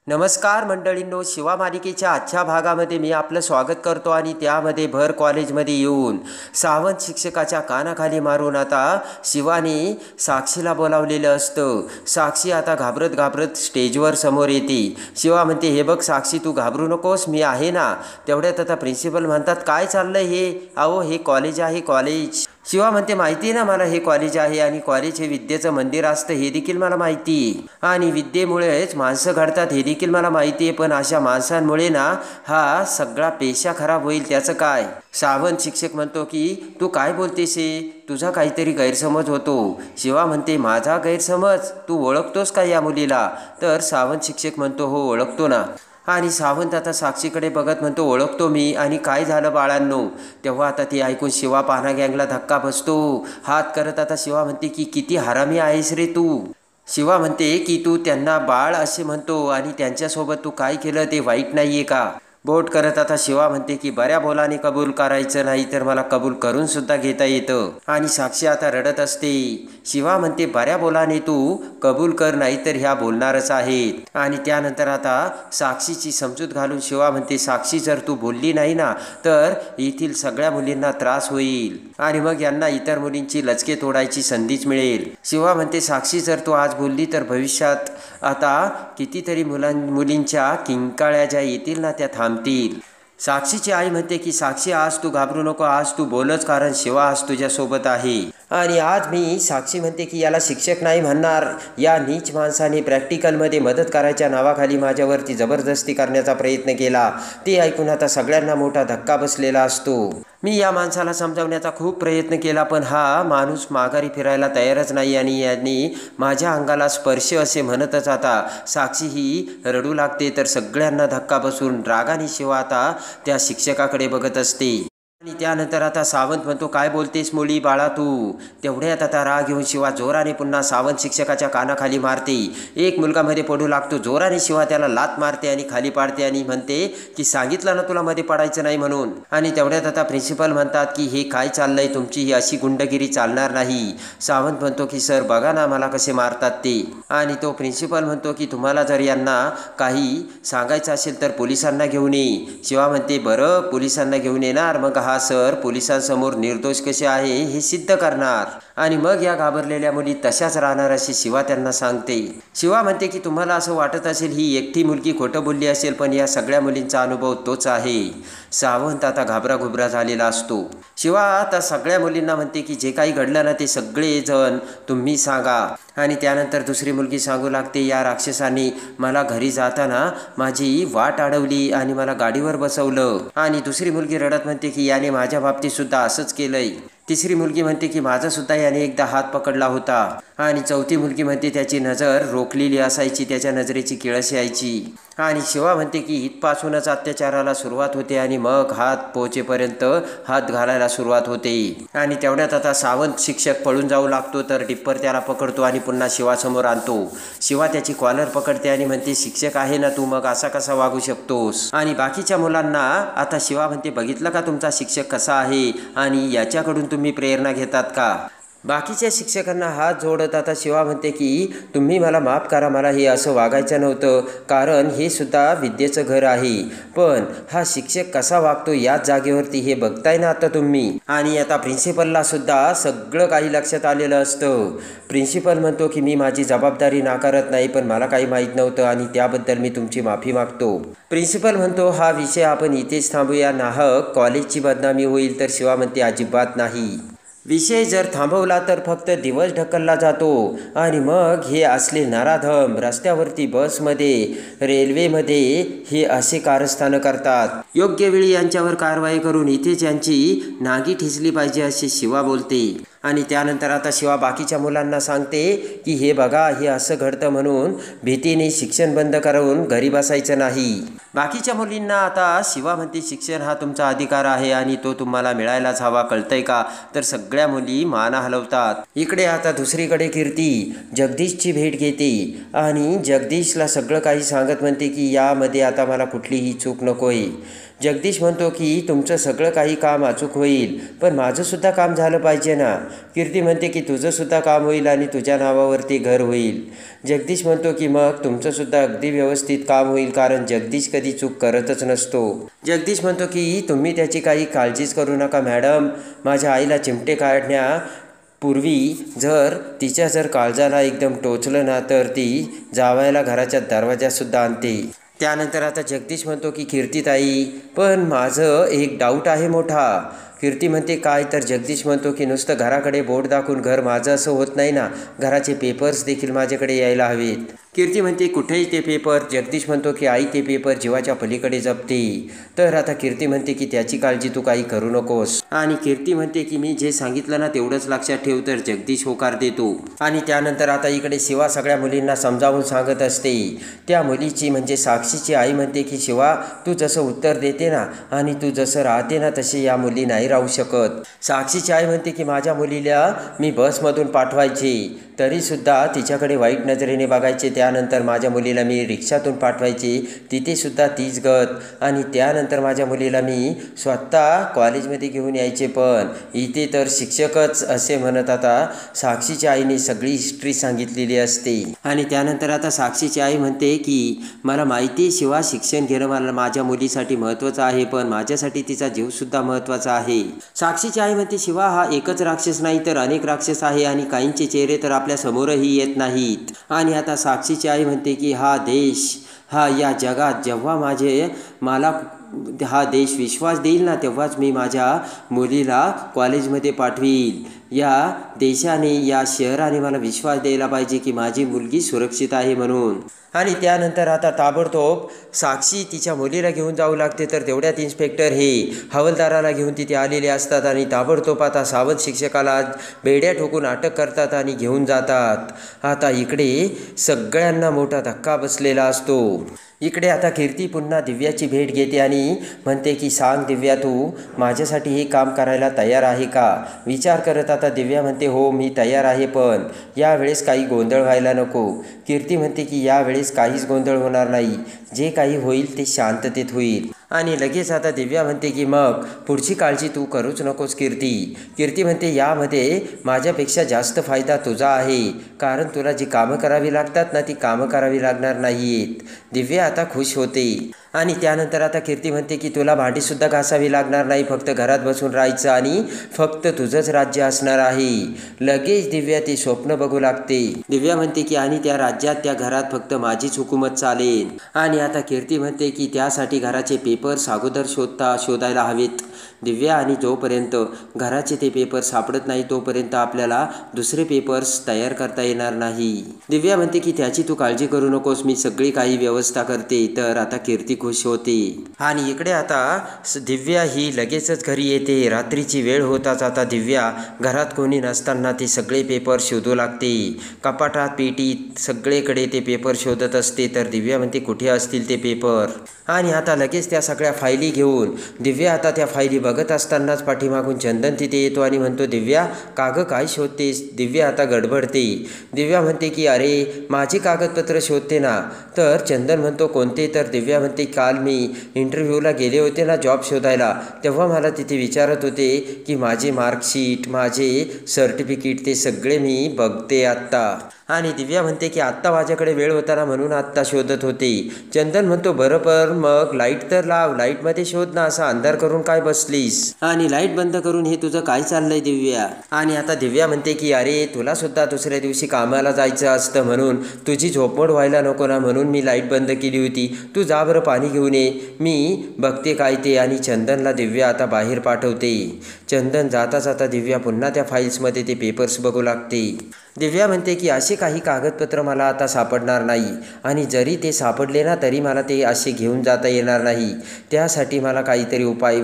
नमस्कार मंडळींनो, शिवा मालिकेच्या आजच्या भागामध्ये मी आपलं स्वागत करतो आणि त्यामध्ये भर कॉलेजमध्ये येऊन सावंत शिक्षकाच्या कानाखाली मारून आता शिवाने साक्षीला बोलावलेलं असतं. साक्षी आता घाबरत घाबरत स्टेजवर समोर येते. शिवा म्हणते, हे बघ साक्षी, तू घाबरू नकोस, मी आहे ना. तेवढ्यात आता प्रिन्सिपल म्हणतात, काय चाललंय हे? अहो, हे कॉलेज आहे, कॉलेज. शिवा म्हणते, माहिती आहे ना मला, हे कॉलेज आहे आणि कॉलेज हे विद्येचं मंदिर असतं, हे देखील मला माहिती आहे. आणि विद्येमुळेच माणसं घडतात, हे देखील मला माहिती आहे. पण अशा माणसांमुळे ना हा सगळा पेशा खराब होईल, त्याचं काय? सावंत शिक्षक म्हणतो की तू काय बोलतेस हे? तुझा काहीतरी गैरसमज होतो. शिवा म्हणते, माझा गैरसमज? तू ओळखतोस का या मुलीला? तर सावंत शिक्षक म्हणतो, हो ओळखतो ना. आणि सावंत आता साक्षीकडे बघत म्हणतो, ओळखतो मी. आणि काय झालं बाळांनो? तेव्हा आता ते ऐकून शिवा पाहणा गँगला धक्का बसतो. हात करत आता शिवा म्हणते की किती हरामी आहेस रे तू. शिवा म्हणते की तू त्यांना बाळ असे म्हणतो आणि त्यांच्यासोबत तू काय केलं ते वाईट नाहीये का? बोट करत आता शिवा म्हणते की बऱ्या बोलाने कबूल करायचं नाही तर मला कबूल करून सुद्धा घेता येतं. आणि साक्षी आता रडत असते. शिवा म्हणते, बऱ्या बोलाने तू कबूल कर, नाही तर ह्या बोलणारच आहेत. आणि त्यानंतर आता साक्षीची समजूत घालून शिवा म्हणते, साक्षी, जर तू बोलली नाही ना तर येथील सगळ्या मुलींना त्रास होईल आणि मग यांना इतर मुलींची लचके तोडायची संधीच मिळेल. शिवा म्हणते, साक्षी, जर तू आज बोलली तर भविष्यात आता कितीतरी मुलींच्या किंकाळ्या ज्या येतील ना त्या थांबतील. साक्षीची आई म्हणते की साक्षी, आज तू घाबरू नको, आज तू बोलच, कारण शिवा आज तुझ्यासोबत आहे. आणि आज मी साक्षी म्हणते की याला शिक्षक नाही म्हणणार. या नीच माणसाने प्रॅक्टिकलमध्ये मदत करायच्या नावाखाली माझ्यावरती जबरदस्ती करण्याचा प्रयत्न केला. ते ऐकून आता सगळ्यांना मोठा धक्का बसलेला असतो. मी या माणसाला समजावण्याचा खूप प्रयत्न केला, पण हा माणूस माघारी फिरायला तयारच नाही आणि यांनी माझ्या अंगाला स्पर्श असे म्हणतच आता साक्षी ही रडू लागते. तर सगळ्यांना धक्का बसून रागाने शिवा आता त्या शिक्षकाकडे बघत असते. आणि त्यानंतर आता सावंत म्हणतो, काय बोलतेस मुली बाळा तू? तेवढ्यात आता राग घेऊन शिवा जोराने पुन्हा सावंत शिक्षकाच्या कानाखाली मारते. एक मुलगा मध्ये पडू लागतो. जोराने शिवा त्याला लात मारते आणि खाली पाडते आणि म्हणते की सांगितलं ना तुला मध्ये पडायचं नाही म्हणून. आणि तेवढ्यात आता प्रिन्सिपल म्हणतात की हे काय चाललंय, तुमची ही अशी गुंडगिरी चालणार नाही. सावंत म्हणतो की सर बघा ना मला कसे मारतात ते. आणि तो प्रिन्सिपल म्हणतो की तुम्हाला जर यांना काही सांगायचं असेल तर पोलिसांना घेऊन ये. शिवा म्हणते, बरं पोलिसांना घेऊन येणार, मग हा सर पोलिसांसमोर निर्दोष कसे आहे हे सिद्ध करणार आणि मग या घाबरलेल्या मुली तशाच राहणार असे शिवा त्यांना सांगते. शिवा म्हणते की तुम्हाला असं वाटत असेल ही एकटी मुलगी खोटं बोलली असेल, पण या सगळ्या मुलींचा अनुभव तोच आहे. सावंत आता घाबराघुबरा झालेला असतो. शिवा आता सगळ्या मुलींना म्हणते की जे काही घडलं ना ते सगळे जण तुम्ही सांगा. आणि त्यानंतर दुसरी मुलगी सांगू लागते, या राक्षसाने मला घरी जाताना माझी वाट अडवली आणि मला गाडीवर बसवलं. आणि दुसरी मुलगी रडत म्हणते की याने माझ्या बाबतीत सुद्धा असंच केलंय. तिसरी मुलगी म्हणते की माझा सुद्धा याने एकदा हात पकडला होता. आणि चौथी मुलगी म्हणते त्याची नजर रोखलेली असायची, त्याच्या नजरेची किळस यायची. आणि शिवा म्हणते की इथपासूनच अत्याचाराला सुरुवात होते आणि मग हात पोहोचेपर्यंत हात घालायला सुरुवात होते. आणि तेवढ्यात आता सावंत शिक्षक पळून जाऊ लागतो. तर डिप्पर त्याला पकडतो आणि पुन्हा शिवासमोर आणतो. शिवा त्याची कॉलर पकडते आणि म्हणते, शिक्षक आहे ना तू, मग असा कसा वागू शकतोस? आणि बाकीच्या मुलांना आता शिवा म्हणते, बघितलं का तुमचा शिक्षक कसा आहे आणि याच्याकडून तुम्ही प्रेरणा घेतात का? बाकीच्या शिक्षकांना हात जोडत आता शिवा म्हणते की तुम्ही मला माफ करा, मला हे असं वागायचं नव्हतं, कारण हे सुद्धा विद्येचं घर आहे. पण हा शिक्षक कसा वागतो याच जागेवरती हे बघताय ना आता तुम्ही. आणि आता प्रिन्सिपलला सुद्धा सगळं काही लक्षात आलेलं असतं. प्रिन्सिपल म्हणतो की मी माझी जबाबदारी नाकारत नाही, पण मला काही माहीत नव्हतं आणि त्याबद्दल मी तुमची माफी मागतो. प्रिन्सिपल म्हणतो, हा विषय आपण इथेच थांबूया, नाहक कॉलेजची बदनामी होईल. तर शिवा म्हणते, अजिबात नाही. विषय जर थांबवला तर फक्त दिवस ढकलला जातो आणि मग हे असले नराधम रस्त्यावरती, बसमध्ये, रेल्वेमध्ये हे असे कारस्थानं करतात. योग्य वेळी यांच्यावर कारवाई करून इथेच यांची नागी ठिचली पाहिजे असे शिवा बोलते. आणि त्यानंतर आता शिवा बाकीच्या मुलांना सांगते की हे बघा, हे असं घडतं म्हणून भीतीने शिक्षण बंद करून घरी बसायचं नाही. बाकीच्या मुलींना आता शिवा म्हणते, शिक्षण हा तुमचा अधिकार आहे आणि तो तुम्हाला मिळायलाच हवा, कळतंय का? तर सगळ्या मुली माना हलवतात. इकडे आता दुसरीकडे कीर्ती जगदीशची भेट घेते आणि जगदीशला सगळं काही सांगत म्हणते की यामध्ये आता मला कुठलीही चूक नकोय. जगदीश म्हणतो की तुमचं सगळं काही काम अचूक होईल, पण माझंसुद्धा काम झालं पाहिजे ना. कीर्ती म्हणते की तुझंसुद्धा काम होईल आणि तुझ्या नावावरती घर होईल. जगदीश म्हणतो की मग तुमचंसुद्धा अगदी व्यवस्थित काम होईल, कारण जगदीश कधी चूक करतच नसतो. जगदीश म्हणतो की तुम्ही त्याची काही काळजीच करू नका मॅडम. माझ्या आईला चिमटे काढण्यापूर्वी तिच्या काळजाला एकदम टोचलं ना तर ती जावयाला घराच्या दरवाजासुद्धा आणते. त्यानंतर आता जगदीश म्हणतो की कीर्तीताई, पण माझं एक डाऊट आहे मोठा. कीर्ती म्हणते काय? तर जगदीश म्हणतो की नुसतं घराकडे बोट दाखवून घर माझं असं होत नाही ना, घराचे पेपर्स देखील माझ्याकडे यायला हवेत. कीर्ती म्हणते कुठेही ते पेपर. जगदीश म्हणतो की आई ते पेपर जीवाच्या पलीकडे जपते. तर आता कीर्ती म्हणते की त्याची काळजी तू काही करू नकोस. आणि कीर्ती म्हणते की मी जे सांगितलं ना तेवढंच लक्षात ठेव. तर जगदीश होकार देतो. आणि त्यानंतर आता इकडे शिवा सगळ्या मुलींना समजावून सांगत असते. त्या मुलीची म्हणजे साक्षीची आई म्हणते की शिवा, तू जसं उत्तर देते ना आणि तू जसं राहते ना तशी या मुली नाही राहू शकत. साक्षीची आई म्हणते की माझ्या मुलीला मी बसमधून पाठवायचे तरीसुद्धा तिच्याकडे वाईट नजरेने बघायचे. त्यानंतर माझ्या मुलीला मी रिक्षातून पाठवायचे, तिथेसुद्धा तीच गत. आणि त्यानंतर माझ्या मुलीला मी स्वतः कॉलेजमध्ये घेऊन यायचे, पण इथे तर शिक्षकच असे म्हणत. आता साक्षीच्या आईने सगळी हिस्ट्री सांगितलेली असते. आणि त्यानंतर आता साक्षीची आई म्हणते की मला माहिती शिवा, शिक्षण घेणं मला माझ्या मुलीसाठी महत्त्वाचं आहे, पण माझ्यासाठी तिचा जीवसुद्धा महत्त्वाचा आहे. साक्षीची आई म्हणते शिवा, हा एकच राक्षस नाही तर अनेक राक्षस आहे आणि काहींचे चेहरे तर आपल्या समोरही येत नाहीत. आणि आता साक्षीची आई म्हणते की हा देश, या जगात जेव्हा मला हा देश विश्वास देईल ना तेव्हाच मी माझ्या मुलीला कॉलेजमध्ये पाठवील. या देशाने, या शहराने मला विश्वास द्यायला पाहिजे की माझी मुलगी सुरक्षित आहे म्हणून. आणि त्यानंतर आता ताबडतोब साक्षी तिच्या मुलीला घेऊन जाऊ लागते. तर तेवढ्यात इन्स्पेक्टर हे हवालदाराला घेऊन तिथे आलेले असतात आणि ताबडतोब आता सावंत शिक्षकाला बेड्या ठोकून अटक करतात आणि घेऊन जातात. आता इकडे सगळ्यांना मोठा धक्का बसलेला असतो. इकडे आता कीर्ती पुन्हा दिव्याची भेट घेते आणि म्हणते की सांग दिव्या, तू माझ्यासाठी हे काम करायला तयार आहे का? विचार करत आता दिव्या म्हणते हो मी तयार आहे, पण यावेळेस काही गोंधळ व्हायला नको. कीर्ती म्हणते की यावेळेस काहीच गोंधळ होणार नाही, जे काही होईल ते शांततेत होईल. आणि लगेच आता दिव्या म्हणते की मग पुढची काळजी तू करूच नकोस कीर्ती. कीर्ती म्हणते यामध्ये माझ्यापेक्षा जास्त फायदा तुझा आहे, कारण तुला जी कामं करावी लागतात ना ती कामं करावी लागणार नाहीत. दिव्या आता खुश होते. आणि त्यानंतर आता कीर्ती म्हणते की तुला भांडीसुद्धा घासावी लागणार नाही, फक्त घरात बसून राहायचं आणि फक्त तुझंच राज्य असणार आहे. लगेच दिव्या ते स्वप्न बघू लागते. दिव्या म्हणते की आणि त्या राज्यात, त्या घरात फक्त माझीच हुकूमत चालेल. आणि आता कीर्ती म्हणते की त्यासाठी घराचे पेपर्स अगोदर शोधायला हवेत दिव्या, आणि जोपर्यंत घराचे ते पेपर सापडत नाही तोपर्यंत आपल्याला दुसरे पेपर्स तयार करता येणार नाही. दिव्या म्हणते की त्याची तू काळजी करू नकोस, मी सगळी काही व्यवस्था करते. तर आता कीर्ती खुश होते. आणि इकडे आता दिव्या ही लगेचच घरी येते. रात्रीची वेळ होताच आता दिव्या घरात कोणी नसताना ते सगळे पेपर शोधू लागते. कपाटात, पेटीत सगळीकडे ते पेपर शोधत असते. तर दिव्या म्हणते कुठे असतील ते पेपर. आणि आता लगेच त्या सगळ्या फायली घेऊन दिव्या आता त्या फायली बघत असतानाच पाठीमागून चंदन तिथे येतो आणि म्हणतो दिव्या कागद काय शोधतेस? दिव्या आता गडबडते. दिव्या म्हणते की अरे माझी कागदपत्र शोधते ना. तर चंदन म्हणतो कोणते? तर दिव्या म्हणते काल मी इंटरव्ह्यूला गेले होते ना जॉब शोधायला, तेव्हा मला तिथे विचारत होते की माझे मार्कशीट, माझे सर्टिफिकेट ते सगळे मी बघते आत्ता. आणि दिव्या म्हणते की आत्ता माझ्याकडे वेळ होता ना म्हणून आत्ता शोधत होते. चंदन म्हणतो बरोबर, मग लाईट तर लाव, लाईटमध्ये शोध ना, असा अंधार करून काय बसलीस? आणि लाईट बंद करून हे तुझं काय चाललंय दिव्या? आणि आता दिव्या म्हणते की अरे तुला सुद्धा दुसऱ्या दिवशी कामाला जायचं असतं, म्हणून तुझी झोपमोड व्हायला नको ना म्हणून मी लाईट बंद केली होती. तू जा बरं पाणी घेऊन ये, मी बघते काय ते. आणि चंदनला दिव्या आता बाहेर पाठवते. चंदन जाता जाता दिव्या पुन्हा त्या फाईल्समध्ये ते पेपर्स बघू लागते. दिव्या म्हणते की असे काही कागदपत्र मला आता सापडणार नाही, आणि जरी ते सापडले ना तरी मला ते असे घेऊन जाता येणार नाही. त्यासाठी मला काहीतरी उपाय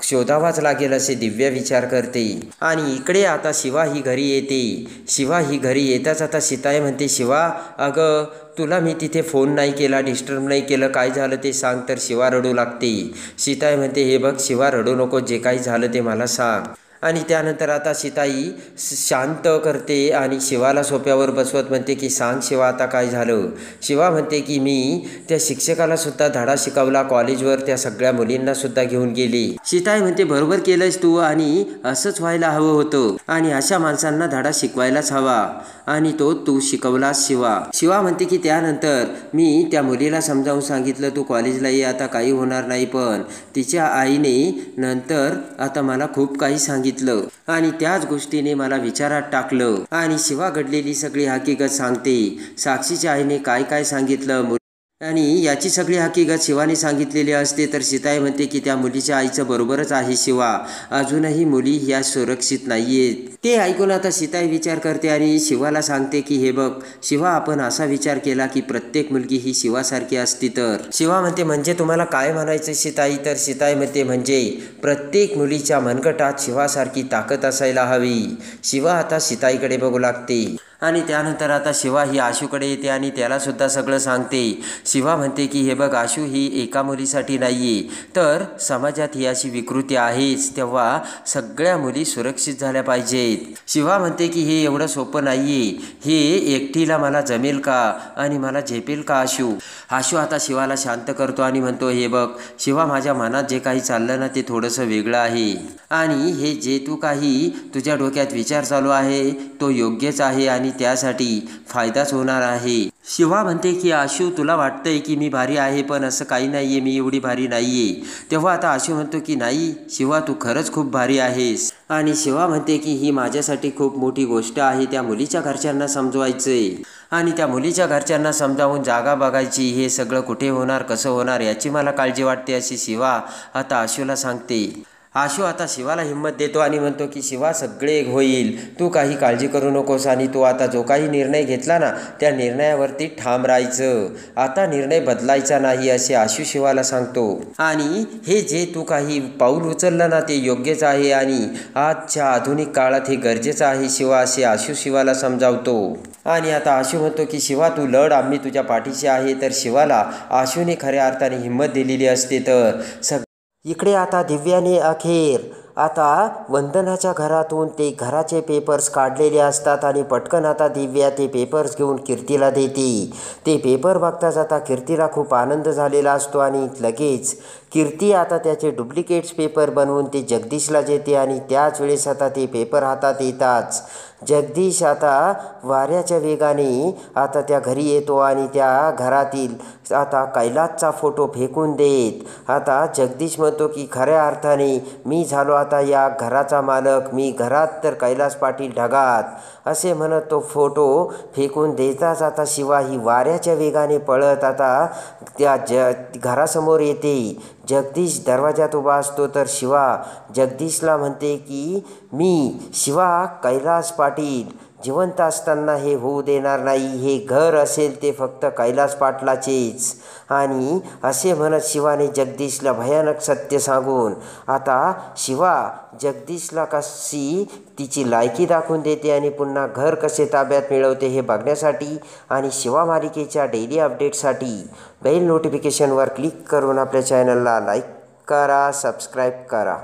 शोधावाच लागेल असे दिव्या विचार करते. आणि इकडे आता शिवा ही घरी येते. शिवा ही घरी येताच आता सीताई म्हणते शिवा अगं तुला मी तिथे फोन नाही केला, डिस्टर्ब नाही केलं, काय झालं ते सांग. तर शिवा रडू लागते. सीताई म्हणते हे बघ शिवा रडू नको, जे काही झालं ते मला सांग. आणि त्यानंतर आता सीताई शांत करते आणि शिवाला सोप्यावर बसवत म्हणते की सांग शिवा आता काय झालं. शिवा म्हणते की मी त्या शिक्षकाला सुद्धा धडा शिकवला कॉलेजवर, त्या सगळ्या मुलींना सुद्धा घेऊन गेली. सीताई म्हणते बरोबर केलंस तू आणि असंच व्हायला हवं होतं आणि अशा माणसांना धडा शिकवायलाच हवा आणि तो तू शिकवलास शिवा. शिवा म्हणते की त्यानंतर मी त्या मुलीला समजावून सांगितलं तू कॉलेजला ये आता काही होणार नाही, पण तिच्या आईने नंतर आता मला खूप काही सांगितलं आणि त्याच गोष्टीने मला विचारात टाकलं आणि शिवा घडलेली सगळी हकीकत सांगते. साक्षीच्या आईने काय काय सांगितलं आणि याची सगळी हकीकत शिवाने सांगितलेली असते तर सीताई म्हणते की त्या मुलीच्या आईचं बरोबरच आहे शिवा, अजूनही मुली ह्या सुरक्षित नाहीयेत. ते ऐकून आता सीताई विचार करते आणि शिवाला सांगते की हे बघ शिवा, आपण असा विचार केला की प्रत्येक मुलगी ही शिवासारखी असती तर. शिवा म्हणते म्हणजे तुम्हाला काय म्हणायचं सीताई. तर सीताई म्हणते म्हणजे प्रत्येक मुलीच्या मनगटात शिवासारखी ताकद असायला हवी. शिवा आता सीताईकडे बघू लागते आणि त्यानंतर आता शिवा ही आशूकडे येते आणि त्याला सुद्धा सगळं सांगते. शिवा म्हणते की हे बघ आशू, ही एका मुलीसाठी नाहीये तर समाजात ही अशी विकृती आहेच, तेव्हा सगळ्या मुली सुरक्षित झाल्या पाहिजेत. शिवा म्हणते की हे एवढं सोपं नाहीये, हे एकटीला मला जमेल का आणि मला झेपेल का आशू. आशू आता शिवाला शांत करतो आणि म्हणतो हे बघ शिवा, माझ्या मनात जे काही चाललं ना ते थोडंसं वेगळं आहे आणि हे जे तू काही तुझ्या डोक्यात विचार चालू आहे तो योग्यच आहे आणि त्यासाठी फायदाच होणार आहे. शिवा म्हणते की आशू, तुला वाटतंय की मी भारी आहे पण असं काही नाहीये, मी एवढी भारी नाहीये. तेव्हा आता आशू म्हणतो की नाही शिवा, तू खरंच खूप भारी आहेस. आणि शिवा म्हणते की ही माझ्यासाठी खूप मोठी गोष्ट आहे, त्या मुलीच्या घरच्यांना समजवायचंय आणि त्या मुलीच्या घरच्यांना समजावून जागा बघायची, हे सगळं कुठे होणार कसं होणार याची मला काळजी वाटते अशी शिवा आता आशूला सांगते. आशू आता शिवाला हिंमत देतो आणि म्हणतो की शिवा सगळे होईल, तू काही काळजी करू नकोस आणि तू आता जो काही निर्णय घेतला ना त्या निर्णयावरती ठाम राहायचं, आता निर्णय बदलायचा नाही असे आशू शिवाला सांगतो. आणि हे जे तू काही पाऊल उचललं ना ते योग्यच आहे आणि आजच्या आधुनिक काळात हे गरजेचं आहे शिवा, असे आशू शिवाला समजावतो. आणि आता आशू म्हणतो की शिवा तू लढ, आम्ही तुझ्या पाठीशी आहे. तर शिवाला आशूने खऱ्या अर्थाने हिंमत दिलेली असते. तर इकडे आता दिव्याने अखेर आता वंदनाच्या घरातून ते घराचे पेपर्स काढलेले असतात आणि पटकन आता दिव्या ते पेपर्स घेऊन कीर्तीला देते. ते पेपर बघताच आता कीर्तीला खूप आनंद झालेला असतो आणि लगेच कीर्ती आता त्याचे डुप्लिकेट्स पेपर बनवून ते जगदीशला देते आणि त्याच वेळेस आता ते पेपर हातात येताच जगदीश आता वाऱ्याच्या वेगाने आता त्या घरी येतो आणि त्या घरातील आता कैलासचा फोटो फेकून देत आता जगदीश म्हणतो की खऱ्या अर्थाने मी झालो आता या घराचा मालक, मी घरात तर कैलास पाटील ढगात असे म्हणत तो फोटो फेकून देताच आता शिवा ही वाऱ्याच्या वेगाने पळत आता त्या घरासमोर येते. जगदीश दरवाजात उभा असतो तर शिवा जगदीशला म्हणते की मी शिवा कैलास पाटील जिवंत असताना हे होऊ देणार नाही, हे घर असेल ते फक्त कैलास पाटलाचेच. आणि असे म्हणत शिवाने जगदीशला भयानक सत्य सांगून आता शिवा जगदीशला कशी तिची लायकी दाखवून देते आणि पुन्हा घर कसे ताब्यात मिळवते हे बघण्यासाठी आणि शिवा मालिकेच्या डेली अपडेटसाठी बेल नोटिफिकेशनवर क्लिक करून आपल्या चॅनलला लाईक करा, सबस्क्राईब करा.